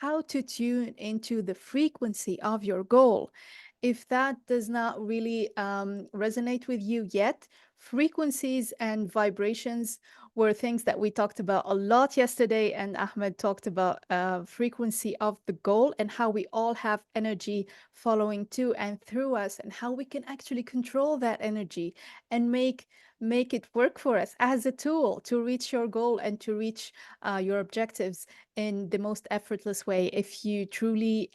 how to tune into the frequency of your goal. If that does not really resonate with you yet, frequencies and vibrations were things that we talked about a lot yesterday. And Ahmed talked about frequency of the goal and how we all have energy following to and through us, and how we can actually control that energy and make it work for us as a tool to reach your goal and to reach your objectives in the most effortless way if you truly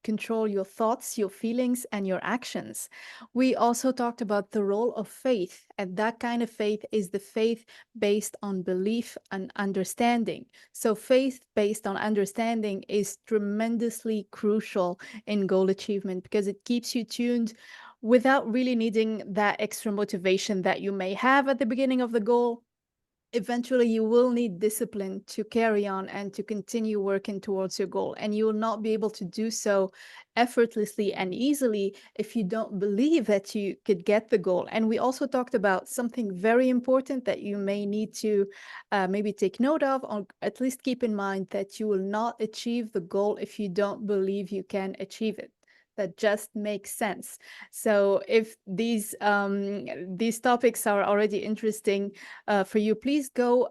control your thoughts, your feelings, and your actions. We also talked about the role of faith, and that kind of faith is the faith based on belief and understanding. So, faith based on understanding is tremendously crucial in goal achievement because it keeps you tuned without really needing that extra motivation that you may have at the beginning of the goal. Eventually you will need discipline to carry on and to continue working towards your goal, and you will not be able to do so effortlessly and easily if you don't believe that you could get the goal. And we also talked about something very important that you may need to maybe take note of, or at least keep in mind, that you will not achieve the goal if you don't believe you can achieve it. That just makes sense. So if these topics are already interesting for you, please go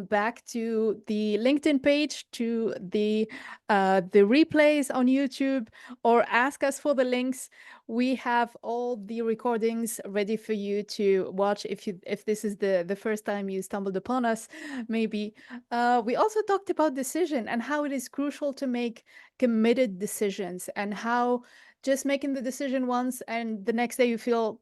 back to the LinkedIn page, to the replays on YouTube, or ask us for the links. We have all the recordings ready for you to watch if this is the first time you stumbled upon us, maybe. We also talked about decision and how it is crucial to make committed decisions, and how just making the decision once and the next day you feel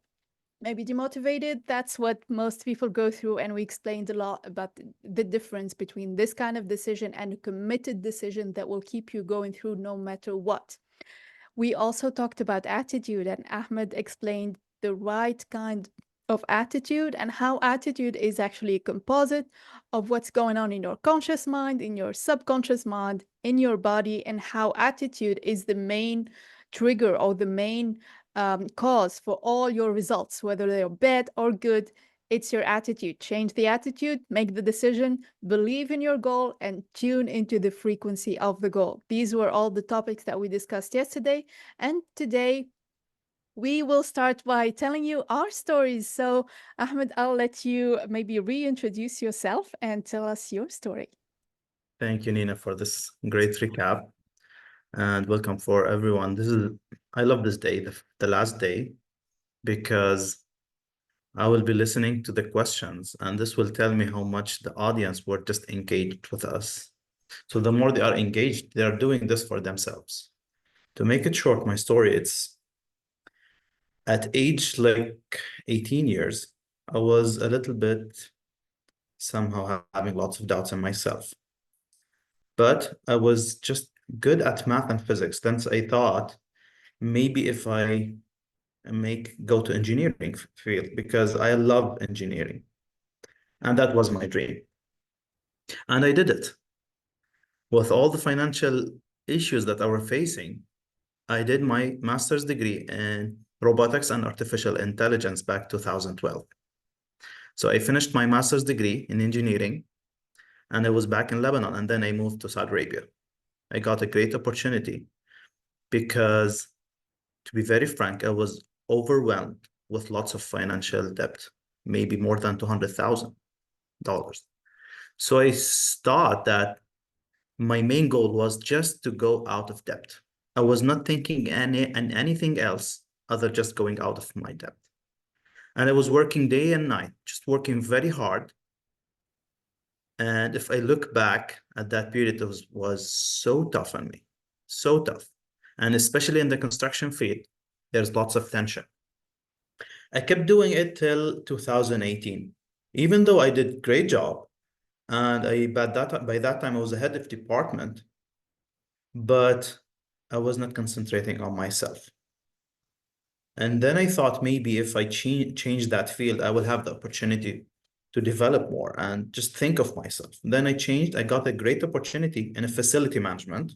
maybe demotivated, that's what most people go through. And we explained a lot about the difference between this kind of decision and a committed decision that will keep you going through no matter what. We also talked about attitude, and Ahmed explained the right kind of attitude and how attitude is actually a composite of what's going on in your conscious mind, in your subconscious mind, in your body, and how attitude is the main trigger or the main cause for all your results, whether they're bad or good. It's your attitude. Change the attitude, make the decision, believe in your goal, and tune into the frequency of the goal. These were all the topics that we discussed yesterday. And today, we will start by telling you our stories. So, Ahmed, I'll let you maybe reintroduce yourself and tell us your story. Thank you, Nina, for this great recap, and welcome for everyone. I love this day, the last day, because I will be listening to the questions, and this will tell me how much the audience were just engaged with us. So the more they are engaged, they are doing this for themselves. To make it short, my story, it's at age like 18 years, I was a little bit somehow having lots of doubts in myself. But I was just good at math and physics. Then I thought maybe if I go to engineering field, because I love engineering. And that was my dream. And I did it. With all the financial issues that I were facing, I did my master's degree in robotics and artificial intelligence back 2012. So I finished my master's degree in engineering, and I was back in Lebanon, and then I moved to Saudi Arabia. I got a great opportunity because, to be very frank, I was overwhelmed with lots of financial debt, maybe more than $200,000. So I thought that my main goal was just to go out of debt. I was not thinking anything else other just going out of my debt. And I was working day and night, just working very hard. And if I look back at that period, it was so tough on me, so tough. And especially in the construction field, there's lots of tension. I kept doing it till 2018, even though I did great job. And by that time, I was the head of department, but I was not concentrating on myself. And then I thought maybe if I change that field, I will have the opportunity to develop more and just think of myself. Then I changed. I got a great opportunity in a facility management.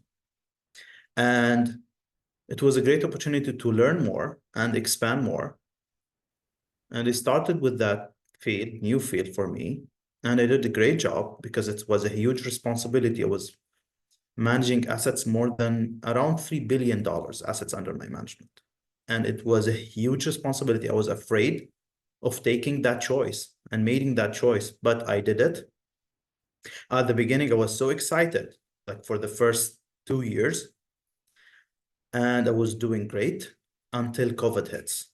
And it was a great opportunity to learn more and expand more. And I started with that field, new field for me. And I did a great job because it was a huge responsibility. I was managing assets more than around $3 billion assets under my management. And it was a huge responsibility. I was afraid of taking that choice and making that choice, but I did it. At the beginning, I was so excited, like for the first 2 years, and I was doing great until COVID hits.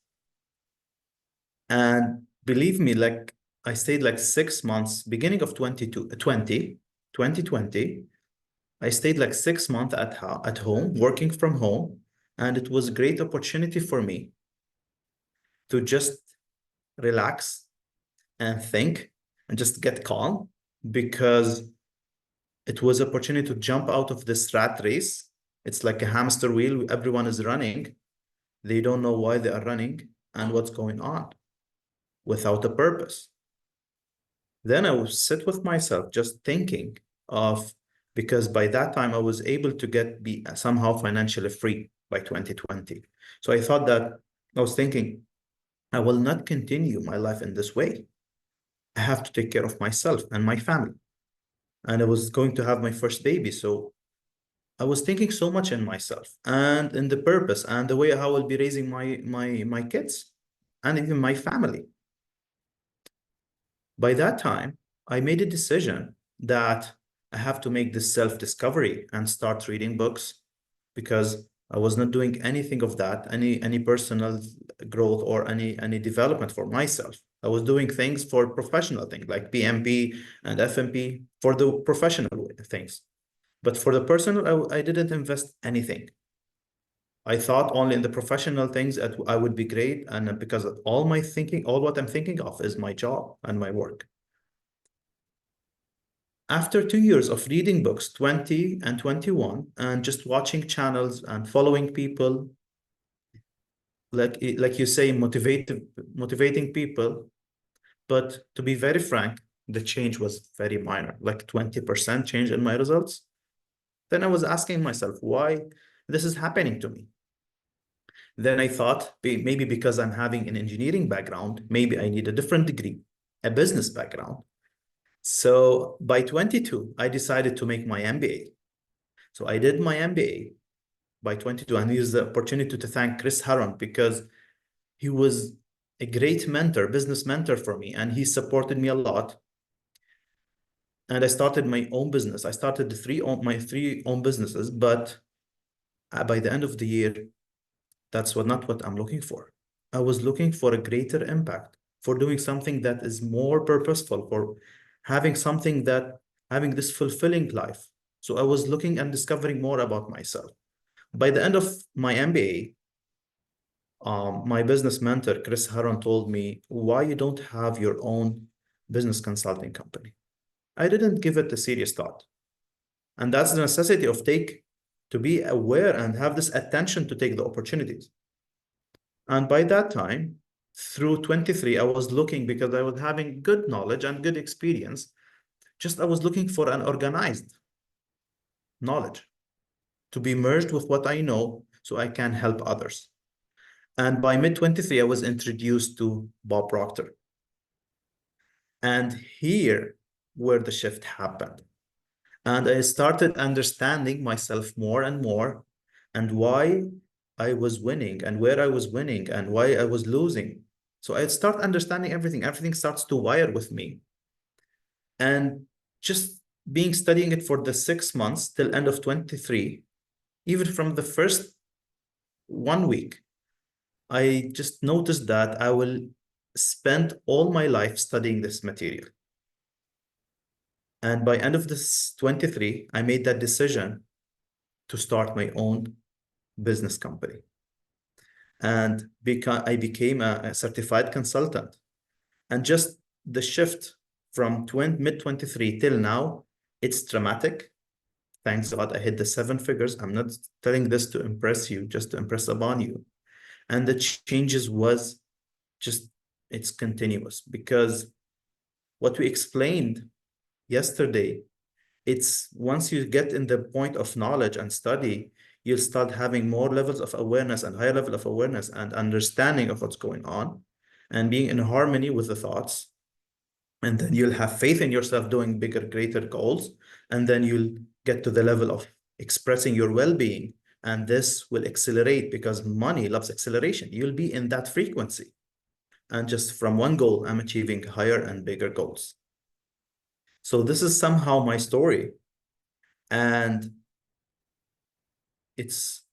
And believe me, like I stayed like 6 months, beginning of 2020, I stayed like 6 months at home, working from home. And it was a great opportunity for me to just relax and think and just get calm, because it was an opportunity to jump out of this rat race. It's like a hamster wheel. Everyone is running. They don't know why they are running and what's going on without a purpose. Then I would sit with myself just thinking of, because by that time I was able to be somehow financially free by 2020. So I thought that I was thinking, I will not continue my life in this way. I have to take care of myself and my family. And I was going to have my first baby. So I was thinking so much in myself and in the purpose and the way how I will be raising my kids and even my family. By that time, I made a decision that I have to make this self-discovery and start reading books, because I was not doing anything of that, any personal growth or any development for myself. I was doing things for professional things like PMP and FMP for the professional things. But for the personal, I didn't invest anything. I thought only in the professional things that I would be great. And because all what I'm thinking of is my job and my work. After 2 years of reading books, 20 and 21, and just watching channels and following people, like you say, motivating people. But to be very frank, the change was very minor, like 20% change in my results. Then I was asking myself, why this is happening to me? Then I thought, maybe because I'm having an engineering background, maybe I need a different degree, a business background. So by 22, I decided to make my MBA. So I did my MBA by 22, and here's the opportunity to thank Chris Harron, because he was a great mentor, business mentor for me, and he supported me a lot. And I started my own business. I started my three own businesses, but by the end of the year, that's not what I'm looking for. I was looking for a greater impact, for doing something that is more purposeful, for having this fulfilling life. So I was looking and discovering more about myself. By the end of my MBA, my business mentor, Chris Harron, told me, why you don't have your own business consulting company? I didn't give it a serious thought. And that's the necessity to be aware and have this attention to take the opportunities. And by that time, through 23, I was looking, because I was having good knowledge and good experience. I was looking for an organized knowledge to be merged with what I know so I can help others. And by mid 23, I was introduced to Bob Proctor. And here where the shift happened. And I started understanding myself more and more, and why I was winning and where I was winning and why I was losing. So I start understanding everything. Everything starts to wire with me. And just studying it for the 6 months till end of 23, even from the first 1 week, I just noticed that I will spend all my life studying this material. And by end of this 23, I made that decision to start my own business company. And I became a certified consultant. And just the shift from mid 23 till now, it's dramatic. Thanks God I hit the 7 figures. I'm not telling this to impress you, just to impress upon you. And the changes was it's continuous, because what we explained yesterday, it's once you get in the point of knowledge and study, you'll start having more levels of awareness and higher level of awareness and understanding of what's going on and being in harmony with the thoughts. And then you'll have faith in yourself doing bigger, greater goals. And then you'll get to the level of expressing your well-being. And this will accelerate because money loves acceleration. You'll be in that frequency. And just from one goal, I'm achieving higher and bigger goals. So this is somehow my story. And it's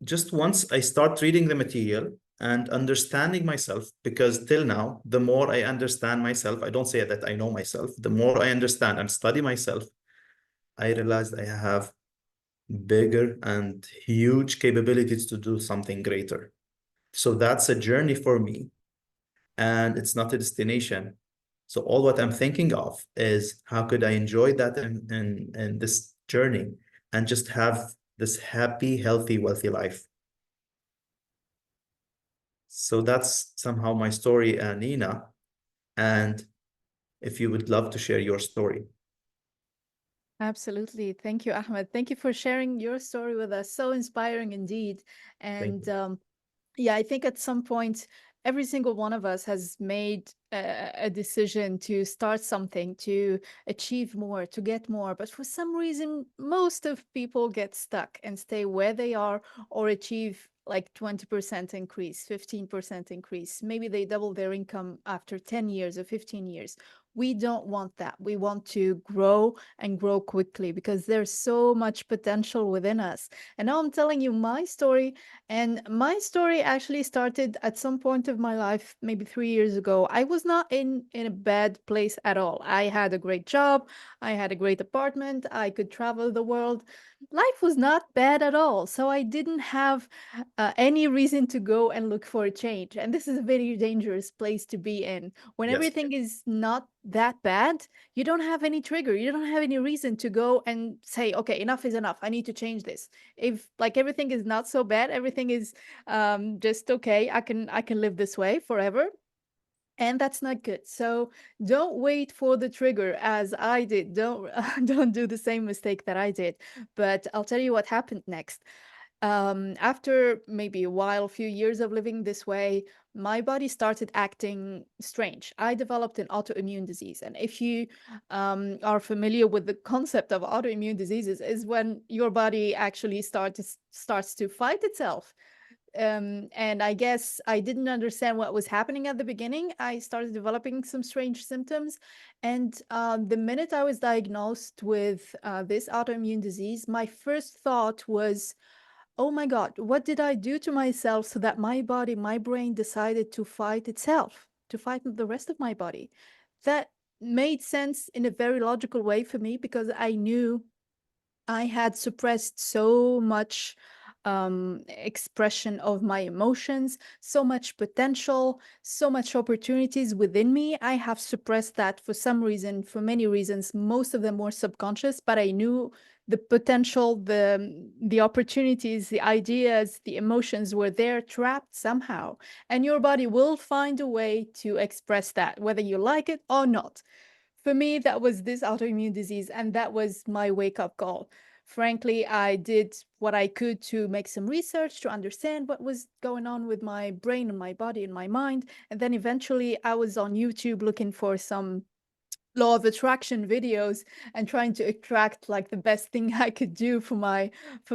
just once I start reading the material and understanding myself, because till now, the more I understand myself, I don't say that I know myself, the more I understand and study myself, I realized I have bigger and huge capabilities to do something greater. So that's a journey for me, and it's not a destination. So all what I'm thinking of is how could I enjoy that in this journey and just have this happy, healthy, wealthy life. So that's somehow my story, Nina. And if you would love to share your story. Absolutely. Thank you, Ahmed. Thank you for sharing your story with us. So inspiring indeed. Thank And you. yeah, I think at some point, every single one of us has made a decision to start something, to achieve more, to get more. But for some reason, most of people get stuck and stay where they are or achieve like 20% increase, 15% increase. Maybe they double their income after 10 years or 15 years. We don't want that. We want to grow and grow quickly because there's so much potential within us. And now I'm telling you my story, and my story actually started at some point of my life, maybe 3 years ago. I was not in a bad place at all. I had a great job. I had a great apartment. I could travel the world. Life was not bad at all. So I didn't have any reason to go and look for a change. And this is a very dangerous place to be in. When Yes. everything is not that bad, you don't have any trigger. You don't have any reason to go and say, okay, enough is enough. I need to change this. If like everything is not so bad, everything is just okay. I can live this way forever. And that's not good. So don't wait for the trigger as I did. Don't don't do the same mistake that I did. But I'll tell you what happened next. After maybe a while, a few years of living this way, my body started acting strange. I developed an autoimmune disease. And if you are familiar with the concept of autoimmune diseases, is when your body actually starts to fight itself. And I guess I didn't understand what was happening at the beginning. I started developing some strange symptoms. And the minute I was diagnosed with this autoimmune disease, my first thought was, oh my God, what did I do to myself so that my body, my brain decided to fight itself, to fight the rest of my body? That made sense in a very logical way for me because I knew I had suppressed so much expression of my emotions, so much potential, so much opportunities within me. I have suppressed that for some reason, for many reasons. Most of them were subconscious, but I knew the potential, the opportunities, the ideas, the emotions were there trapped somehow. And your body will find a way to express that, whether you like it or not. For me, that was this autoimmune disease, and that was my wake up call. Frankly, I did what I could to make some research to understand what was going on with my brain and my body and my mind. And then eventually, I was on YouTube looking for some law of attraction videos and trying to attract like the best thing I could do for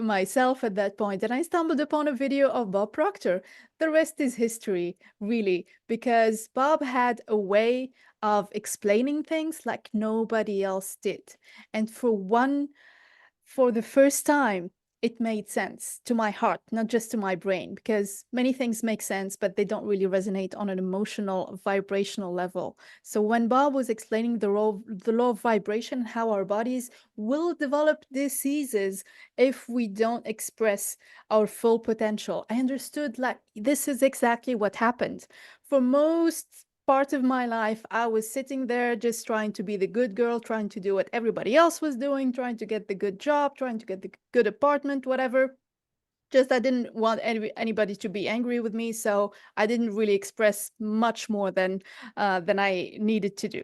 myself at that point. And I stumbled upon a video of Bob Proctor. The rest is history, really, because Bob had a way of explaining things like nobody else did. And for the first time, it made sense to my heart, not just to my brain, because many things make sense, but they don't really resonate on an emotional, vibrational level. So when Bob was explaining the law of vibration, how our bodies will develop diseases if we don't express our full potential, I understood like this is exactly what happened. For most part of my life, I was sitting there just trying to be the good girl, trying to do what everybody else was doing, trying to get the good job, trying to get the good apartment, whatever. Just I didn't want anybody to be angry with me, so I didn't really express much more than I needed to do.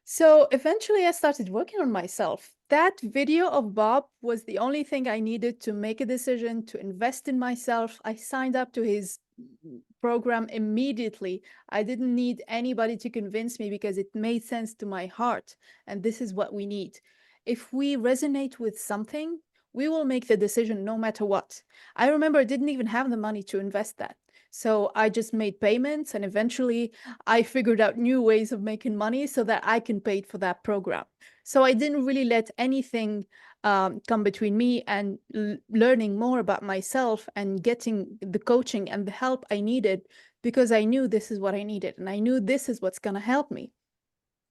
So eventually, I started working on myself. That video of Bob was the only thing I needed to make a decision to invest in myself. I signed up to his program immediately. I didn't need anybody to convince me because it made sense to my heart. And this is what we need. If we resonate with something, we will make the decision no matter what. I remember I didn't even have the money to invest that. So I just made payments, and eventually I figured out new ways of making money so that I can pay for that program. So I didn't really let anything come between me and learning more about myself and getting the coaching and the help I needed, because I knew this is what I needed and I knew this is what's going to help me.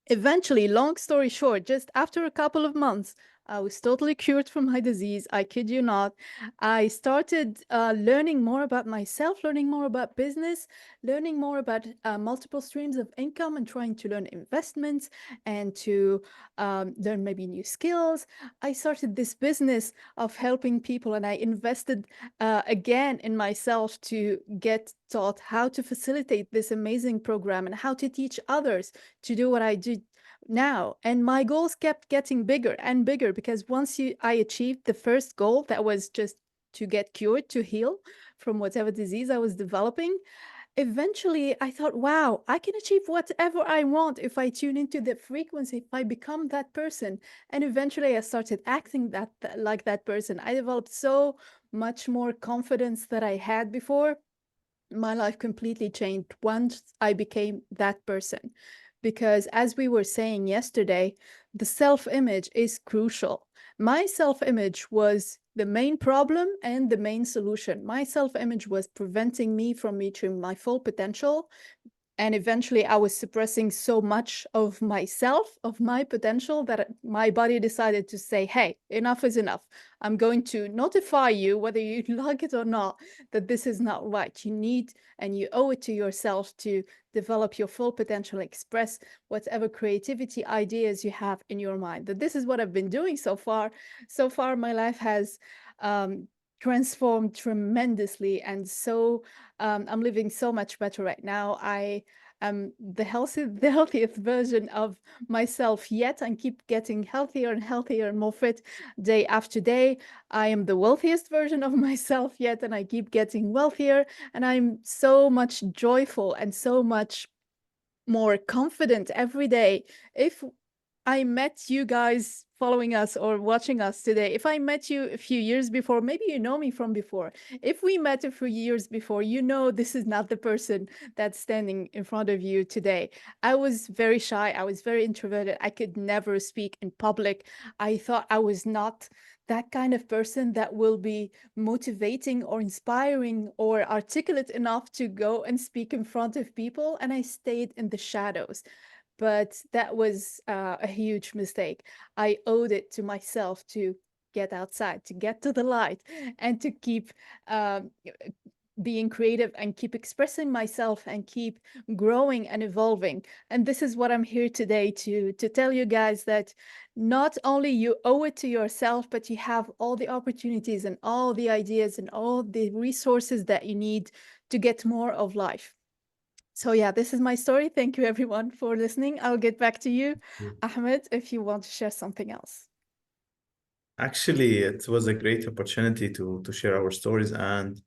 Eventually, long story short, just after a couple of months, I was totally cured from my disease. I kid you not. I started learning more about myself, learning more about business, learning more about multiple streams of income, and trying to learn investments and to learn maybe new skills. I started this business of helping people, and I invested again in myself to get taught how to facilitate this amazing program and how to teach others to do what I do now. And my goals kept getting bigger and bigger, because once I achieved the first goal, that was just to get cured, to heal from whatever disease I was developing, eventually I thought, wow, I can achieve whatever I want if I tune into the frequency, if I become that person. And eventually I started acting like that person. I developed so much more confidence that I had before. My life completely changed once I became that person. Because as we were saying yesterday, the self-image is crucial. My self-image was the main problem and the main solution. My self-image was preventing me from reaching my full potential, and eventually I was suppressing so much of myself, of my potential, that my body decided to say, hey, enough is enough. I'm going to notify you, whether you like it or not, that this is not right. You need and you owe it to yourself to develop your full potential, express whatever creativity ideas you have in your mind. That this is what I've been doing so far. So far, my life has transformed tremendously, and so I'm living so much better right now. I am the healthiest version of myself yet, and keep getting healthier and healthier and more fit day after day. I am the wealthiest version of myself yet, and I keep getting wealthier. And I'm so much joyful and so much more confident every day. If I met you guys following us or watching us today, if I met you a few years before, maybe you know me from before. If we met a few years before, you know this is not the person that's standing in front of you today. I was very shy. I was very introverted. I could never speak in public. I thought I was not that kind of person that will be motivating or inspiring or articulate enough to go and speak in front of people. And I stayed in the shadows. But that was a huge mistake. I owed it to myself to get outside, to get to the light, and to keep being creative and keep expressing myself and keep growing and evolving. And this is what I'm here today to tell you guys, that not only you owe it to yourself, but you have all the opportunities and all the ideas and all the resources that you need to get more of life. So yeah, this is my story. Thank you everyone for listening. I'll get back to you, Ahmed, if you want to share something else. Actually, it was a great opportunity to share our stories and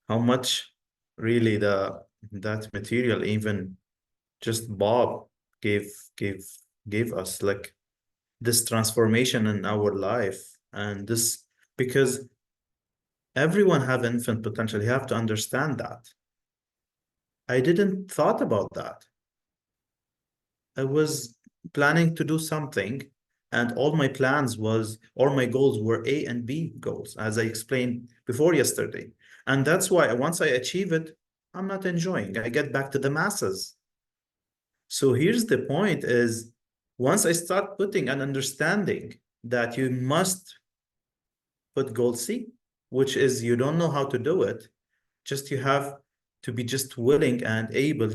how much really that material, even just Bob gave gave gave us, like, this transformation in our life. And this, because everyone have infinite potential. You have to understand that. I didn't thought about that. I was planning to do something, and all my plans was, or my goals were A and B goals, as I explained before yesterday. And that's why once I achieve it, I'm not enjoying. I get back to the masses. So here's the point is, once I start putting an understanding that you must put goal C, which is you don't know how to do it, just you have to be just willing and able.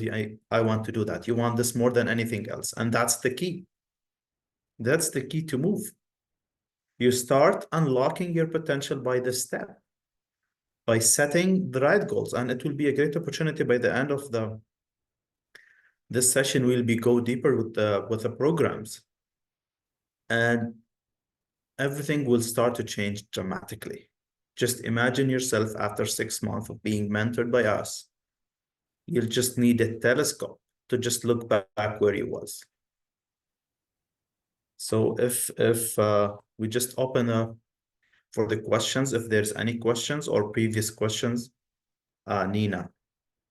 I want to do that. You want this more than anything else. And that's the key. That's the key to move. You start unlocking your potential by this step, by setting the right goals. And it will be a great opportunity by the end of this session. We'll be go deeper with the programs, and everything will start to change dramatically. Just imagine yourself after 6 months of being mentored by us. You'll just need a telescope to just look back where you was. So if we just open for the questions, if there's any questions or previous questions, Nina.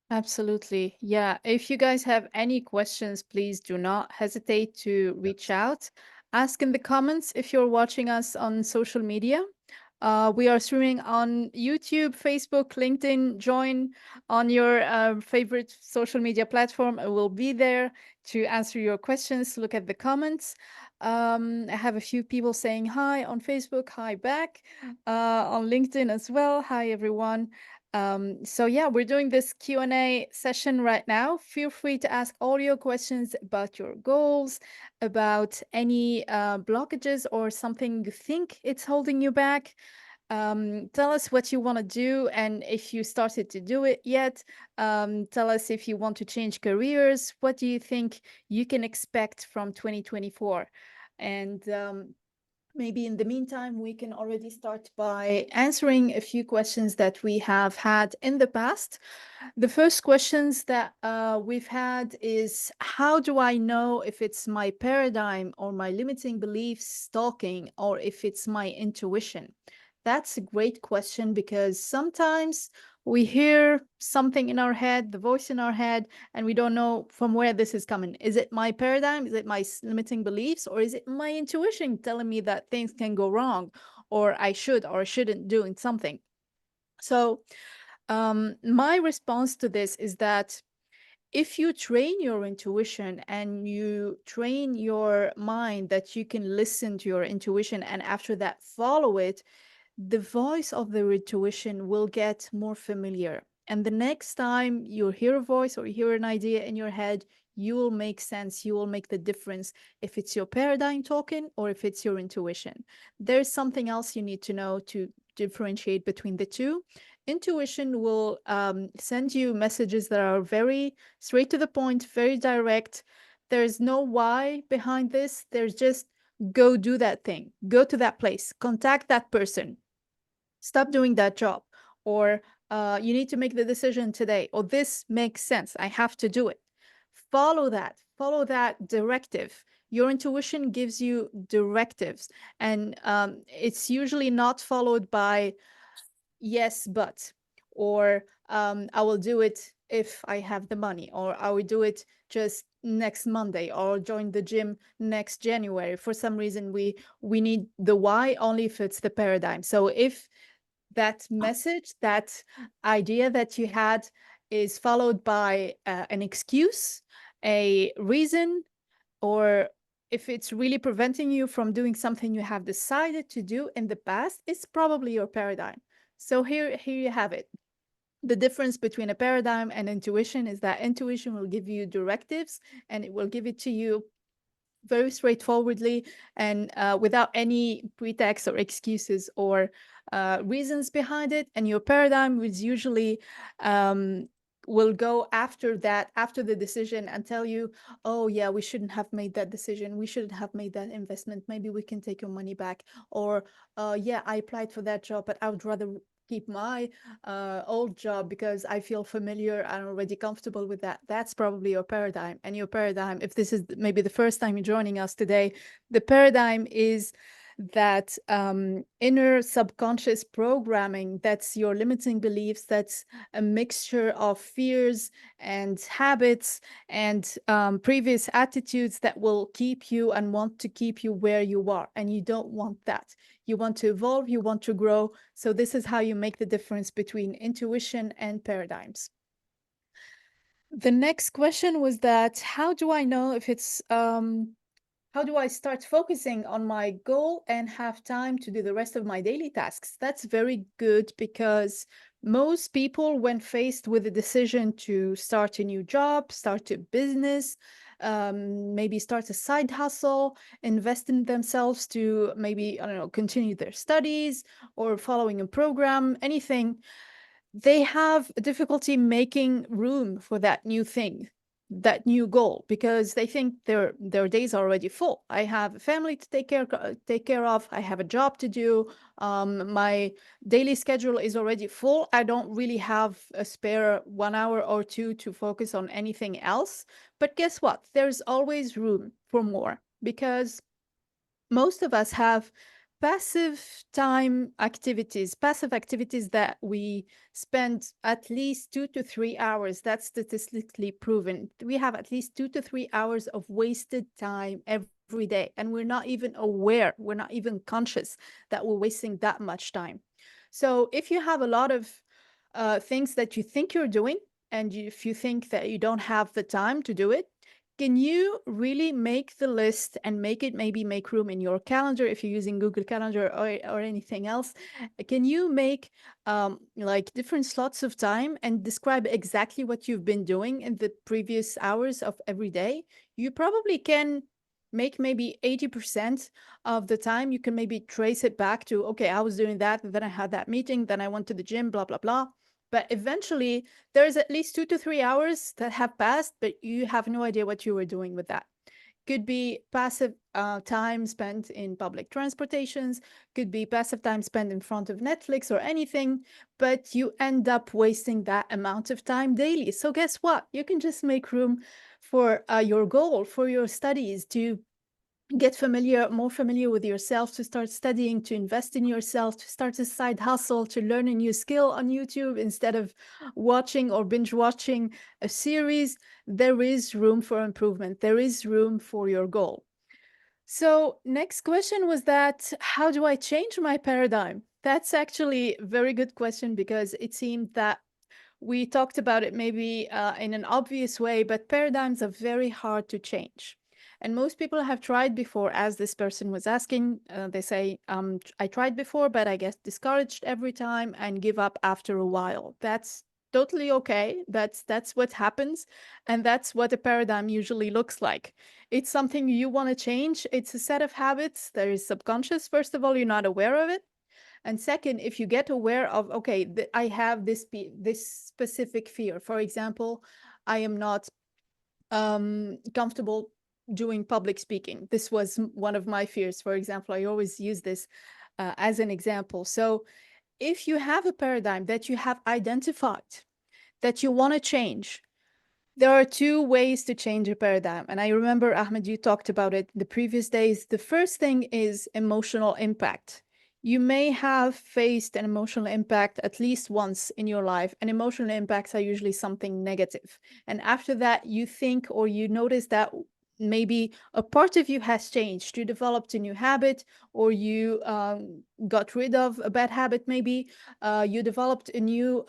Absolutely. Yeah. If you guys have any questions, please do not hesitate to reach Yes. out. Ask in the comments if you're watching us on social media. We are streaming on YouTube, Facebook, LinkedIn. Join on your favorite social media platform. I will be there to answer your questions. Look at the comments. I have a few people saying hi on Facebook, hi back, on LinkedIn as well. Hi, everyone. So yeah, we're doing this Q&A session right now. Feel free to ask all your questions about your goals, about any blockages or something you think it's holding you back. Tell us what you want to do and if you started to do it yet. Tell us if you want to change careers. What do you think you can expect from 2024? And maybe in the meantime, we can already start by answering a few questions that we have had in the past. The first questions that we've had is, how do I know if it's my paradigm or my limiting beliefs talking, or if it's my intuition? That's a great question because sometimes we hear something in our head, the voice in our head, and we don't know from where this is coming. Is it my paradigm? Is it my limiting beliefs? Or is it my intuition telling me that things can go wrong, or I should or shouldn't do something? So, my response to this is that if you train your intuition and you train your mind that you can listen to your intuition and after that follow it, the voice of the intuition will get more familiar. And the next time you hear a voice or you hear an idea in your head, you will make sense. You will make the difference if it's your paradigm talking or if it's your intuition. There's something else you need to know to differentiate between the two. Intuition will send you messages that are very straight to the point, very direct. There's no why behind this. There's just go do that thing, go to that place, contact that person, stop doing that job, or you need to make the decision today, or this makes sense, I have to do it. Follow that directive. Your intuition gives you directives, and it's usually not followed by yes, but, or I will do it if I have the money, or I will do it just next Monday, or join the gym next January. For some reason, we need the why only if it's the paradigm. So if that message, that idea that you had is followed by an excuse, a reason, or if it's really preventing you from doing something you have decided to do in the past, it's probably your paradigm. So here you have it. The difference between a paradigm and intuition is that intuition will give you directives and it will give it to you very straightforwardly and without any pretext or excuses or reasons behind it. And your paradigm is usually will go after that, after the decision, and tell you, oh yeah, we shouldn't have made that decision, we shouldn't have made that investment, maybe we can take your money back, or yeah, I applied for that job, but I would rather keep my old job because I feel familiar, I'm already comfortable with that. That's probably your paradigm. And your paradigm, if this is maybe the first time you're joining us today, the paradigm is that inner subconscious programming, that's your limiting beliefs, that's a mixture of fears and habits and previous attitudes that will keep you and want to keep you where you are. And you don't want that. You want to evolve, you want to grow. So this is how you make the difference between intuition and paradigms. The next question was that, how do I know if it's how do I start focusing on my goal and have time to do the rest of my daily tasks? That's very good because most people, when faced with a decision to start a new job, start a business, maybe start a side hustle, invest in themselves to maybe, I don't know, continue their studies or following a program, anything, they have difficulty making room for that new thing, that new goal, because they think their days are already full. I have a family to take care of. I have a job to do. My daily schedule is already full. I don't really have a spare 1 hour or two to focus on anything else. But guess what? There's always room for more because most of us have passive time activities, passive activities that we spend at least 2 to 3 hours, that's statistically proven. We have at least 2 to 3 hours of wasted time every day, and we're not even aware, we're not even conscious that we're wasting that much time. So if you have a lot of things that you think you're doing, and if you think that you don't have the time to do it, can you really make the list and make it, maybe make room in your calendar if you're using Google Calendar or anything else? Can you make like different slots of time and describe exactly what you've been doing in the previous hours of every day? You probably can make maybe 80% of the time. You can maybe trace it back to, okay, I was doing that, and then I had that meeting, then I went to the gym, blah, blah, blah. But eventually, there's at least 2 to 3 hours that have passed, but you have no idea what you were doing with that. Could be passive time spent in public transportations, could be passive time spent in front of Netflix or anything, but you end up wasting that amount of time daily. So guess what? You can just make room for your goal, for your studies, to get familiar, more familiar with yourself, to start studying, to invest in yourself, to start a side hustle, to learn a new skill on YouTube instead of watching or binge watching a series. There is room for improvement. There is room for your goal. So next question was that, how do I change my paradigm? That's actually a very good question, because it seemed that we talked about it maybe in an obvious way, but paradigms are very hard to change. And most people have tried before, as this person was asking. They say, I tried before, but I get discouraged every time and give up after a while. That's totally okay. That's what happens. And that's what a paradigm usually looks like. It's something you want to change. It's a set of habits that is subconscious. First of all, you're not aware of it. And second, if you get aware of, okay, I have this specific fear. For example, I am not comfortable doing public speaking. This was one of my fears. For example, I always use this as an example. So if you have a paradigm that you have identified that you want to change, there are two ways to change a paradigm. And I remember, Ahmed, you talked about it the previous days. The first thing is emotional impact. You may have faced an emotional impact at least once in your life, and emotional impacts are usually something negative. And after that, you think, or you notice that maybe a part of you has changed. You developed a new habit, or you got rid of a bad habit, maybe. You developed a new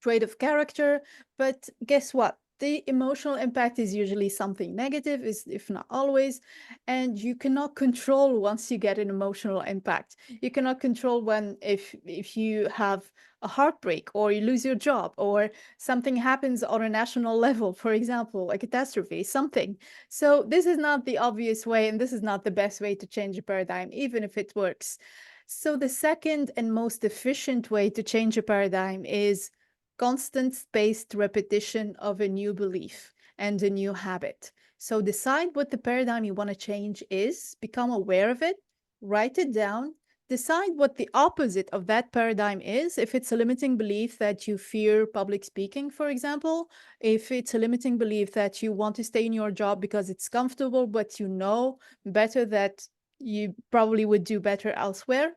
trait of character. But guess what? The emotional impact is usually something negative, is if not always, and you cannot control once you get an emotional impact. You cannot control when, if you have a heartbreak, or you lose your job, or something happens on a national level, for example, a catastrophe, something. So this is not the obvious way, and this is not the best way to change a paradigm, even if it works. So the second and most efficient way to change a paradigm is constant spaced repetition of a new belief and a new habit. So decide what the paradigm you want to change is, become aware of it, write it down, decide what the opposite of that paradigm is. If it's a limiting belief that you fear public speaking, for example, if it's a limiting belief that you want to stay in your job because it's comfortable, but you know better that you probably would do better elsewhere,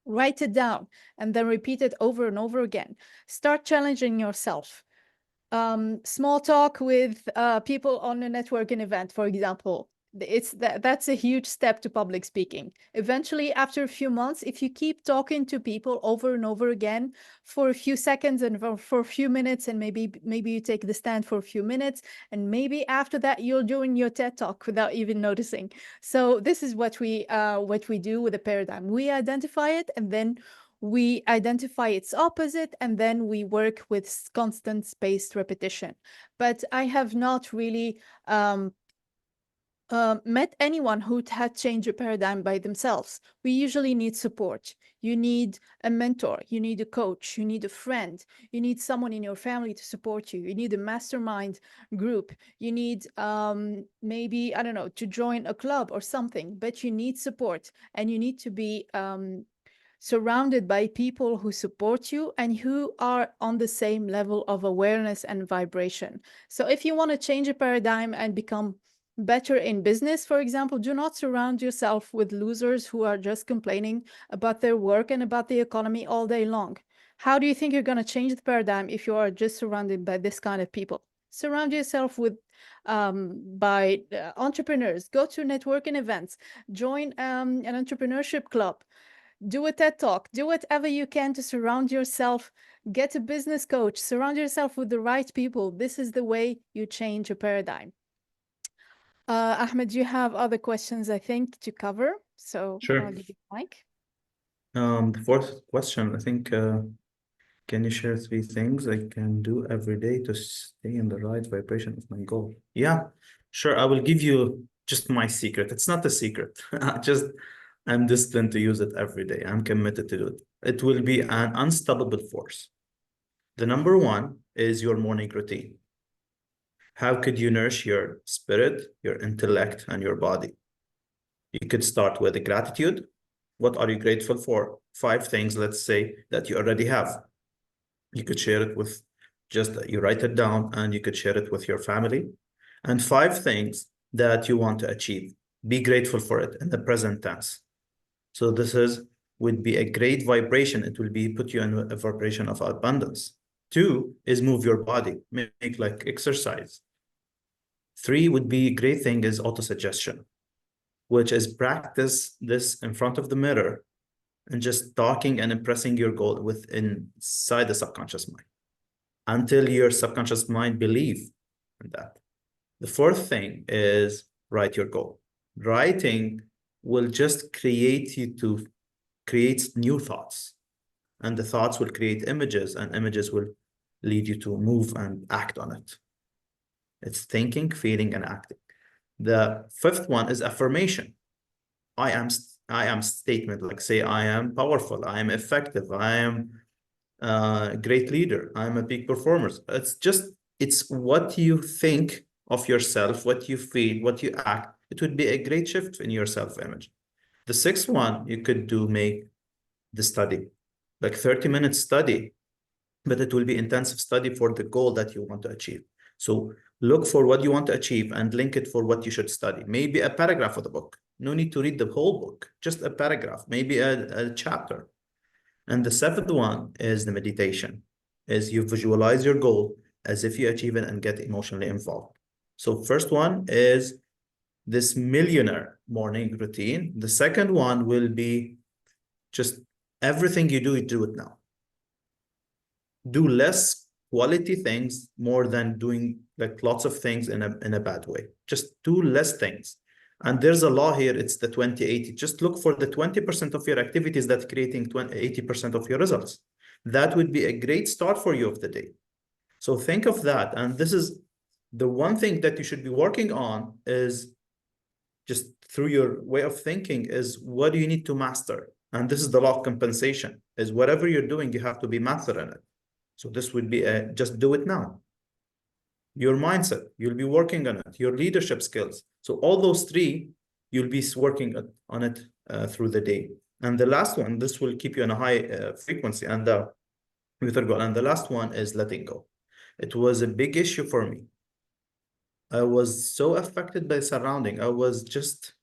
write it down and then repeat it over and over again. Start challenging yourself. Small talk with people on a networking event, for example. That's a huge step to public speaking. Eventually, after a few months, if you keep talking to people over and over again for a few seconds and for a few minutes, and maybe you take the stand for a few minutes, and maybe after that you're doing your TED talk without even noticing. So this is what we do with a paradigm. We identify it, and then we identify its opposite, and then we work with constant spaced repetition. But I have not really met anyone who had changed a paradigm by themselves. We usually need support. You need a mentor, you need a coach, you need a friend, you need someone in your family to support you, you need a mastermind group, you need maybe, I don't know, to join a club or something, but you need support, and you need to be surrounded by people who support you and who are on the same level of awareness and vibration. So if you want to change a paradigm and become better in business, for example, do not surround yourself with losers who are just complaining about their work and about the economy all day long. How do you think you're going to change the paradigm if you are just surrounded by this kind of people? Surround yourself with by entrepreneurs. Go to networking events. Join an entrepreneurship club. Do a TED talk. Do whatever you can to surround yourself. Get a business coach. Surround yourself with the right people. This is the way you change a paradigm. Ahmed, you have other questions, I think, to cover. So I'll Sure. give you the mic. The fourth question, I think, can you share 3 things I can do every day to stay in the right vibration of my goal? Yeah, sure. I will give you just my secret. It's not a secret. Just I'm disciplined to use it every day. I'm committed to do it. It will be an unstoppable force. The number one is your morning routine. How could you nourish your spirit, your intellect, and your body? You could start with gratitude. What are you grateful for? 5 things, let's say, that you already have. You could share it with you write it down and you could share it with your family. And 5 things that you want to achieve. Be grateful for it in the present tense. So this would be a great vibration. It will be put you in a vibration of abundance. 2 is move your body, make like exercise. 3 would be a great thing is autosuggestion, which is practice this in front of the mirror and just talking and impressing your goal inside the subconscious mind until your subconscious mind believe in that. The 4th thing is write your goal. Writing will just create you to create new thoughts, and the thoughts will create images, and images will lead you to move and act on it. It's thinking, feeling, and acting. The 5th one is affirmation. I am statement, like say I am powerful, I am effective, I am a great leader, I am a peak performer. It's what you think of yourself, what you feel, what you act. It would be a great shift in your self-image. The 6th one, you could make the study, like 30-minute study, but it will be intensive study for the goal that you want to achieve. So look for what you want to achieve and link it for what you should study. Maybe a paragraph of the book. No need to read the whole book, just a paragraph, maybe a chapter. And the 7th one is the meditation, is you visualize your goal as if you achieve it and get emotionally involved. So first one is this millionaire morning routine. The second one will be just everything you do it now. Do less quality things more than doing like lots of things in a bad way. Just do less things. And there's a law here, it's the 20-80. Just look for the 20% of your activities that creating 80% of your results. That would be a great start for you of the day. So think of that. And this is the one thing that you should be working on is just through your way of thinking is what do you need to master? And this is the law of compensation, is whatever you're doing, you have to be master in it. So this would be just do it now. Your mindset, you'll be working on it. Your leadership skills. So all those 3, you'll be working on it through the day. And the last one, this will keep you on a high frequency. And with your goal. And the last one is letting go. It was a big issue for me. I was so affected by surrounding. I was just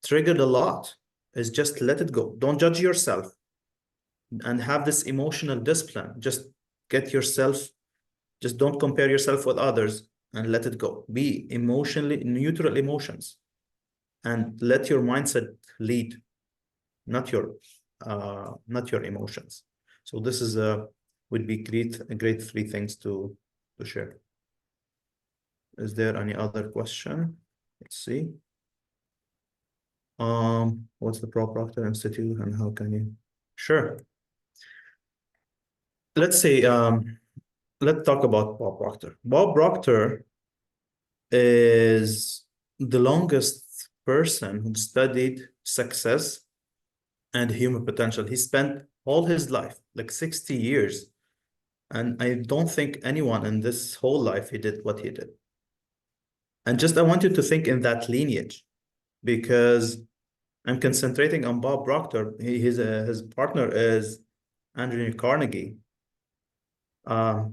triggered a lot. Is just let it go. Don't judge yourself and have this emotional discipline. Just get yourself, just don't compare yourself with others and let it go. Be emotionally neutral emotions and let your mindset lead, not your emotions. So this is would be a great 3 things to share. Is there any other question? Let's see. What's the Proctor Institute and how can you? Sure. Let's say let's talk about Bob Proctor. Bob Proctor is the longest person who studied success and human potential. He spent all his life, like 60 years. And I don't think anyone in this whole life he did what he did. And just I want you to think in that lineage because I'm concentrating on Bob Proctor. His partner is Andrew Carnegie. I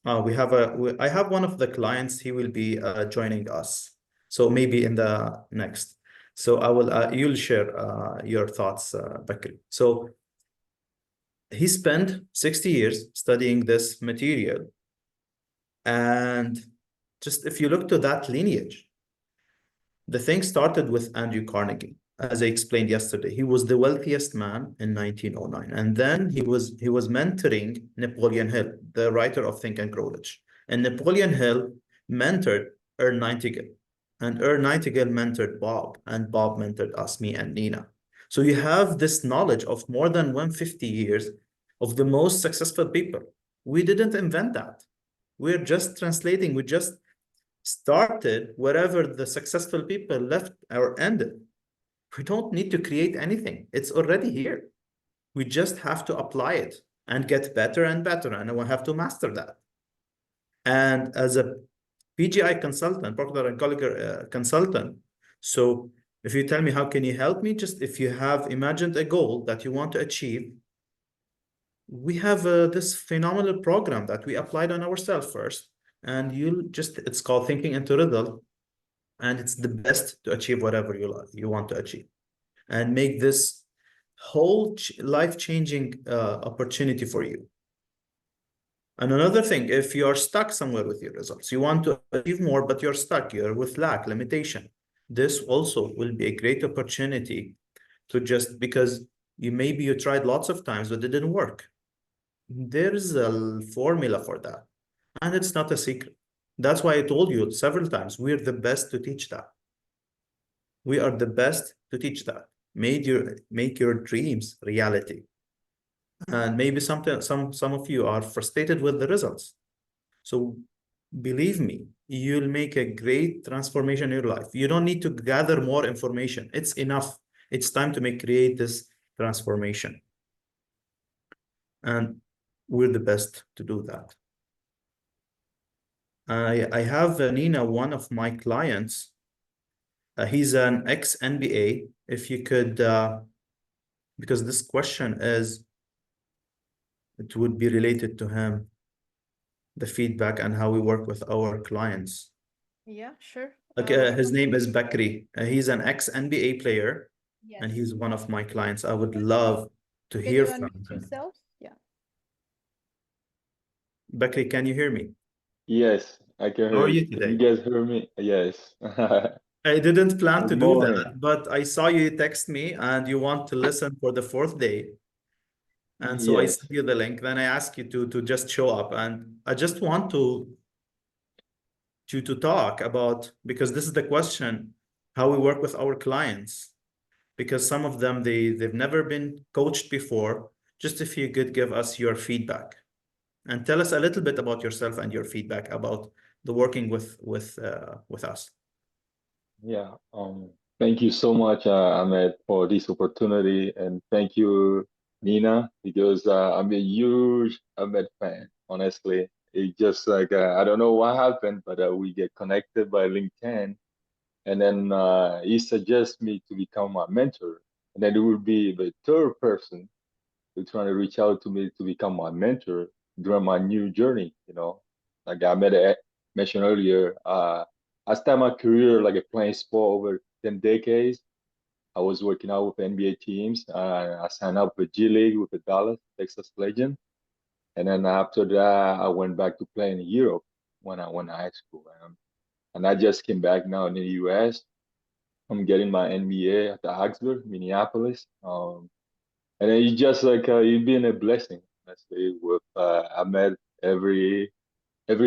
have one of the clients. He will be joining us. So maybe in the next. So I will, you'll share your thoughts, Bakri. So he spent 60 years studying this material. And just if you look to that lineage, the thing started with Andrew Carnegie. As I explained yesterday, he was the wealthiest man in 1909. And then he was mentoring Napoleon Hill, the writer of Think and Grow Rich. And Napoleon Hill mentored Earl Nightingale. And Earl Nightingale mentored Bob, and Bob mentored us, me and Nina. So you have this knowledge of more than 150 years of the most successful people. We didn't invent that. We're just translating, we just started wherever the successful people left or ended. We don't need to create anything. It's already here. We just have to apply it and get better and better. And we have to master that. And as a PGI consultant, Procter and Gallagher consultant, so if you tell me how can you help me, just if you have imagined a goal that you want to achieve, we have this phenomenal program that we applied on ourselves first. And it's called Thinking into Result. And it's the best to achieve whatever you want to achieve and make this whole life-changing opportunity for you. And another thing, if you are stuck somewhere with your results, you want to achieve more, but you're stuck, you're with lack, limitation, this also will be a great opportunity to just because maybe you tried lots of times, but it didn't work. There's a formula for that. And it's not a secret. That's why I told you several times, we're the best to teach that. We are the best to teach that. Make your dreams reality. And maybe some of you are frustrated with the results. So believe me, you'll make a great transformation in your life. You don't need to gather more information. It's enough. It's time to create this transformation. And we're the best to do that. I have Nina, one of my clients. He's an ex-NBA. If you could, because this question it would be related to him, the feedback and how we work with our clients. Yeah, sure. Okay, his name is Bakri. He's an ex-NBA player, and Yes. he's one of my clients. I would love to Can hear you from unmute him. yourself? Yeah. Bakri, can you hear me? Yes, I can How hear are you. you Can you today? guys hear me? Yes. I didn't plan to Good do morning. that, but I saw you text me and you want to listen for the fourth day. And so I Yes. sent you the link. Then I asked you to just show up. And I just want to talk about, because this is the question, how we work with our clients. Because some of them, they've never been coached before. Just if you could give us your feedback and tell us a little bit about yourself and your feedback about the working with us. Yeah. Thank you so much, Ahmed, for this opportunity, and thank you, Nina, because I'm a huge Ahmed fan. Honestly, it just like I don't know what happened, but we get connected by LinkedIn, and then he suggests me to become a mentor, and then it will be the third person to trying to reach out to me to become my mentor during my new journey. Like mentioned earlier, I started my career like a playing sport over 10 decades. I was working out with NBA teams. I signed up with G League with the Dallas, Texas Legend. And then after that, I went back to play in Europe when I went to high school. And I just came back now in the US. I'm getting my NBA at the Augsburg, Minneapolis. And then you just like you've been a blessing, honestly. With I met every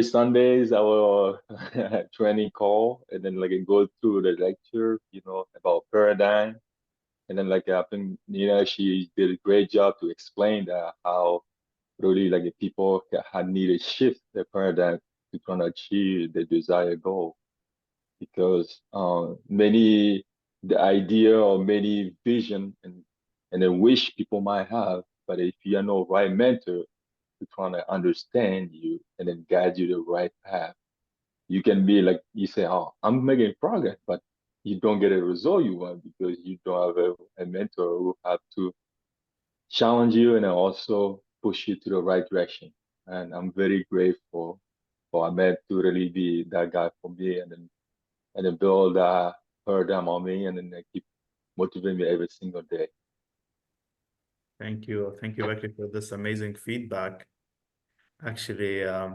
Sundays our training call, and then like I go through the lecture, about paradigm, and then like I think she did a great job to explain that how really like the people had needed shift the paradigm to try to achieve the desired goal, because many the idea or many vision and a wish people might have, but if you are no right mentor to try to understand you and then guide you the right path, you can be like you say, oh, I'm making progress, but you don't get a result you want because you don't have a mentor who have to challenge you and then also push you to the right direction. And I'm very grateful for Ahmed to really be that guy for me, and then and then build paradigm on me, and then they keep motivating me every single day. Thank you. Thank you, Becky, for this amazing feedback. Actually, I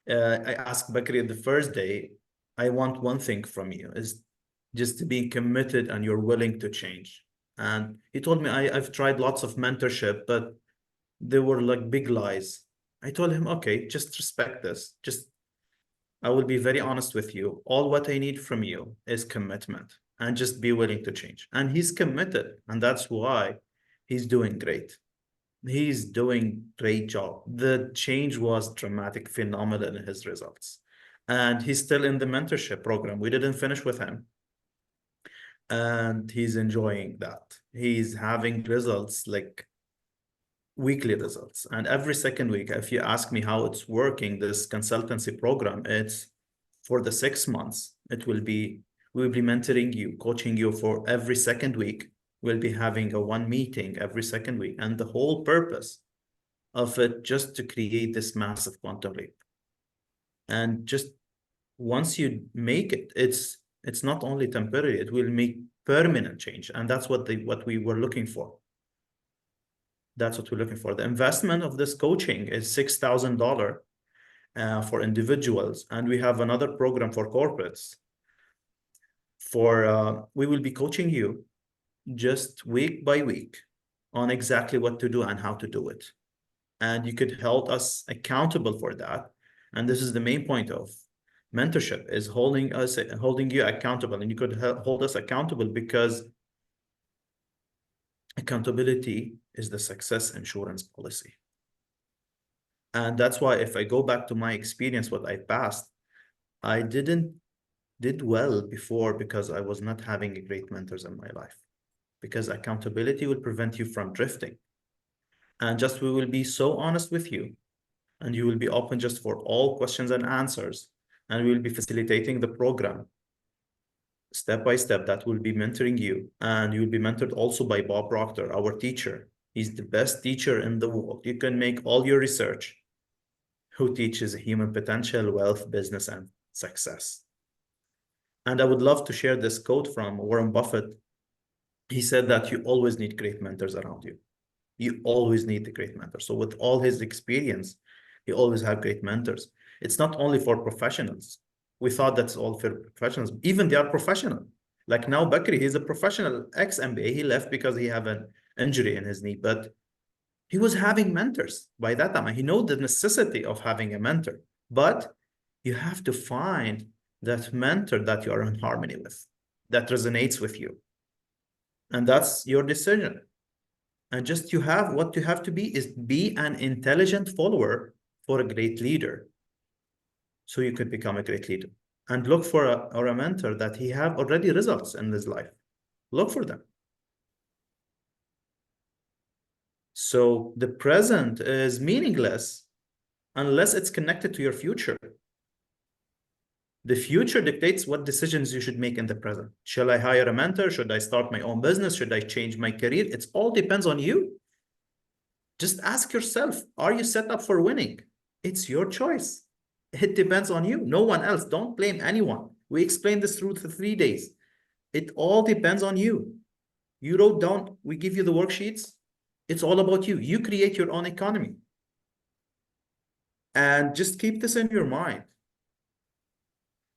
asked Bakri the first day, I want one thing from you, is just to be committed and you're willing to change. And he told me, I've tried lots of mentorship, but they were like big lies. I told him, okay, just respect this. Just, I will be very honest with you. All what I need from you is commitment and just be willing to change. And he's committed, and that's why he's doing great. He's doing great job. The change was dramatic, phenomenal in his results. And he's still in the mentorship program. We didn't finish with him. And he's enjoying that. He's having results, like weekly results. And every second week, if you ask me how it's working, this consultancy program, it's for the 6 months. We'll be mentoring you, coaching you for every second week. We'll be having a one meeting every second week. And the whole purpose of it just to create this massive quantum leap. And just once you make it, it's not only temporary, it will make permanent change. And that's what we were looking for. That's what we're looking for. The investment of this coaching is $6,000 for individuals. And we have another program for corporates. We will be coaching you just week by week on exactly what to do and how to do it. And you could hold us accountable for that. And this is the main point of mentorship, is holding you accountable. And you could hold us accountable, because accountability is the success insurance policy. And that's why if I go back to my experience, what I passed, I did well before, because I was not having great mentors in my life. Because accountability will prevent you from drifting. And just we will be so honest with you, and you will be open just for all questions and answers. And we will be facilitating the program step by step. That will be mentoring you. And you will be mentored also by Bob Proctor, our teacher. He's the best teacher in the world. You can make all your research. Who teaches human potential, wealth, business, and success. And I would love to share this quote from Warren Buffett. He said that you always need great mentors around you. You always need the great mentor. So with all his experience, he always had great mentors. It's not only for professionals. We thought that's all for professionals. Even they are professional. Like now, Bakri, he's a professional ex-MBA. He left because he had an injury in his knee, but he was having mentors by that time. He knows the necessity of having a mentor, but you have to find that mentor that you are in harmony with, that resonates with you. And that's your decision. And just what you have to be is be an intelligent follower for a great leader. So you could become a great leader. And look for a mentor that he have already results in his life. Look for them. So the present is meaningless unless it's connected to your future. The future dictates what decisions you should make in the present. Shall I hire a mentor? Should I start my own business? Should I change my career? It all depends on you. Just ask yourself, are you set up for winning? It's your choice. It depends on you, no one else. Don't blame anyone. We explained this through the 3 days. It all depends on you. You wrote down, we give you the worksheets. It's all about you. You create your own economy. And just keep this in your mind.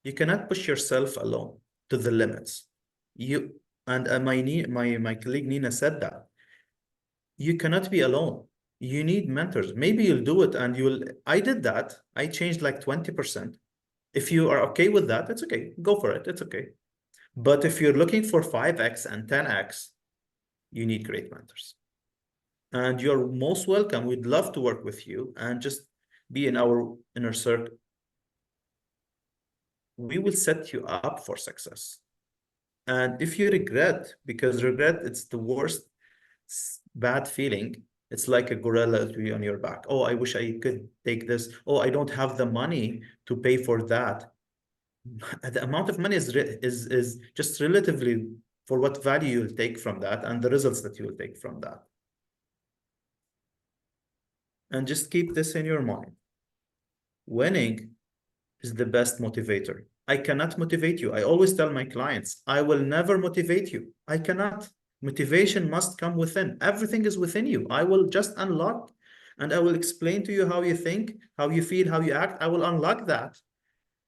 You cannot push yourself alone to the limits. My colleague Nina said that. You cannot be alone. You need mentors. Maybe you'll do it and I did that. I changed like 20%. If you are okay with that, it's okay. Go for it. It's okay. But if you're looking for 5x and 10x, you need great mentors. And you're most welcome. We'd love to work with you and just be in our inner circle. We will set you up for success. And if you regret, because regret, it's the worst bad feeling. It's like a gorilla to be on your back. Oh, I wish I could take this. Oh, I don't have the money to pay for that. The amount of money is just relatively for what value you'll take from that and the results that you'll take from that. And just keep this in your mind. Winning is the best motivator. I cannot motivate you. I always tell my clients, I will never motivate you. I cannot. Motivation must come within. Everything is within you. I will just unlock and I will explain to you how you think, how you feel, how you act. I will unlock that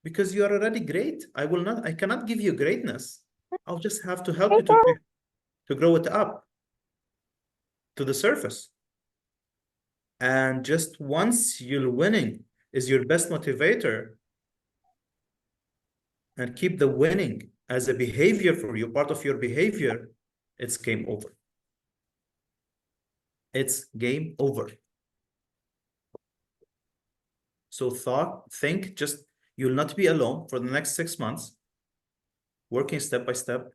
because you are already great. I cannot give you greatness. I'll just have to help you to grow it up to the surface. And just once you're winning is your best motivator, and keep the winning as a behavior for you, part of your behavior, it's game over. It's game over. So think, just you'll not be alone for the next 6 months, working step by step,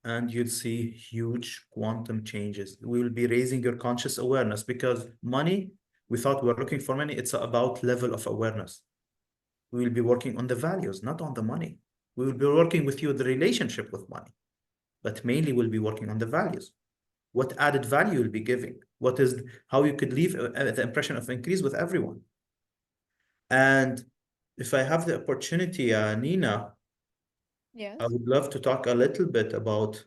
and you'll see huge quantum changes. We will be raising your conscious awareness because money, we thought we were looking for money. It's about level of awareness. We will be working on the values, not on the money. We will be working with you the relationship with money, but mainly we'll be working on the values. What added value you'll be giving? How you could leave the impression of increase with everyone. And if I have the opportunity, Nina, Yes, I would love to talk a little bit about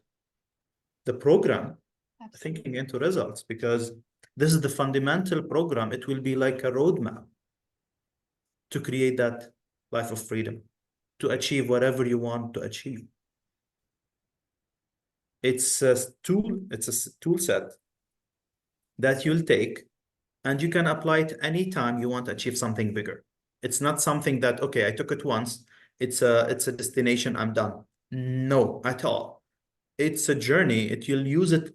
the program, absolutely. thinking into results, because this is the fundamental program. It will be like a roadmap to create that life of freedom, to achieve whatever you want to achieve. It's a tool set that you'll take and you can apply it anytime you want to achieve something bigger. It's not something that, okay, I took it once, it's a destination, I'm done. No, at all. It's a journey. You'll use it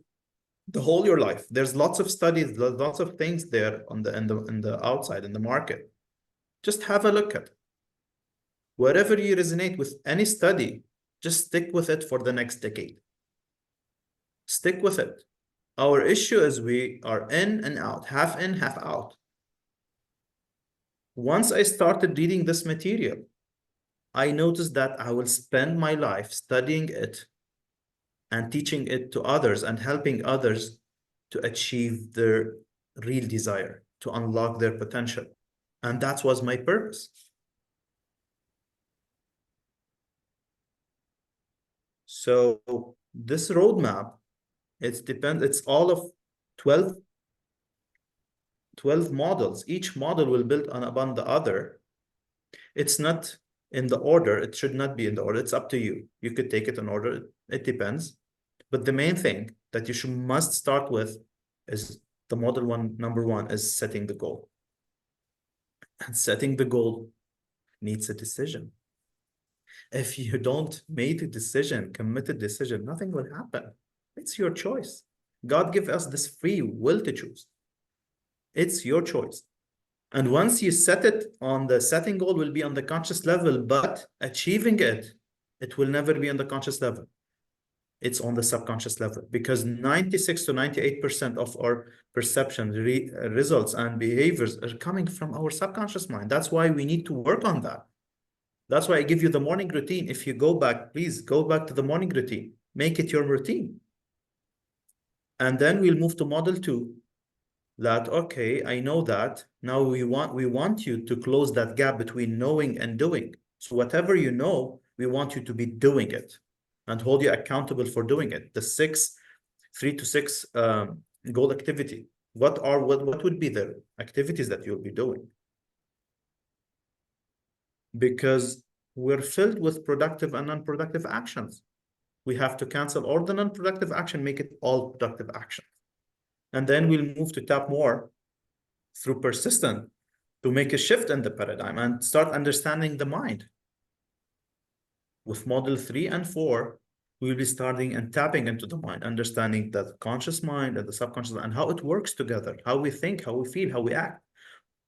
the whole your life. There's lots of studies, lots of things there on the outside in the market. Just have a look at it. Wherever you resonate with any study, just stick with it for the next decade. Stick with it. Our issue is we are in and out, half in, half out. Once I started reading this material, I noticed that I will spend my life studying it and teaching it to others and helping others to achieve their real desire, to unlock their potential. And that was my purpose. So this roadmap, it's all of 12 models. Each model will build upon the other. It's not in the order. It should not be in the order. It's up to you. You could take it in order. It depends. But the main thing that you must start with is the number one is setting the goal. And setting the goal needs a decision. If you don't make a decision, committed decision, nothing will happen. It's your choice. God give us this free will to choose. It's your choice. And once you set it on the setting goal will be on the conscious level, but achieving it, it will never be on the conscious level. It's on the subconscious level because 96 to 98% of our perception, results, and behaviors are coming from our subconscious mind. That's why we need to work on that. That's why I give you the morning routine. If you go back, please go back to the morning routine. Make it your routine. And then we'll move to model 2. That, okay, I know that. Now we want you to close that gap between knowing and doing. So whatever you know, we want you to be doing it and hold you accountable for doing it. The 3 to 6 goal activity. What would be the activities that you'll be doing? Because we're filled with productive and non-productive actions. We have to cancel all the non-productive action, make it all productive action. And then we'll move to tap more through persistent to make a shift in the paradigm and start understanding the mind. With model 3 and 4, we'll be starting and tapping into the mind, understanding the conscious mind and the subconscious and how it works together, how we think, how we feel, how we act.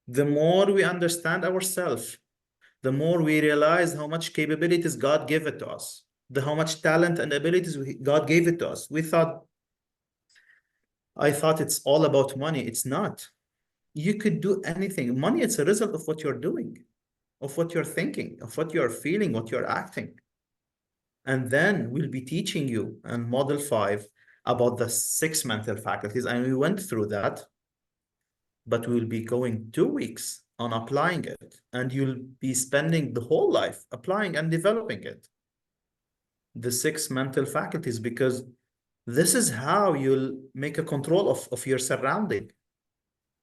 The more we understand ourselves, the more we realize how much capabilities God gave it to us, how much talent and abilities God gave it to us. I thought it's all about money. It's not. You could do anything. Money, it's a result of what you're doing, of what you're thinking, of what you're feeling, what you're acting. And then we'll be teaching you in model 5 about the 6 mental faculties. And we went through that. but we'll be going 2 weeks on applying it, and you'll be spending the whole life applying and developing it. The 6 mental faculties, because this is how you'll make a control of your surrounding,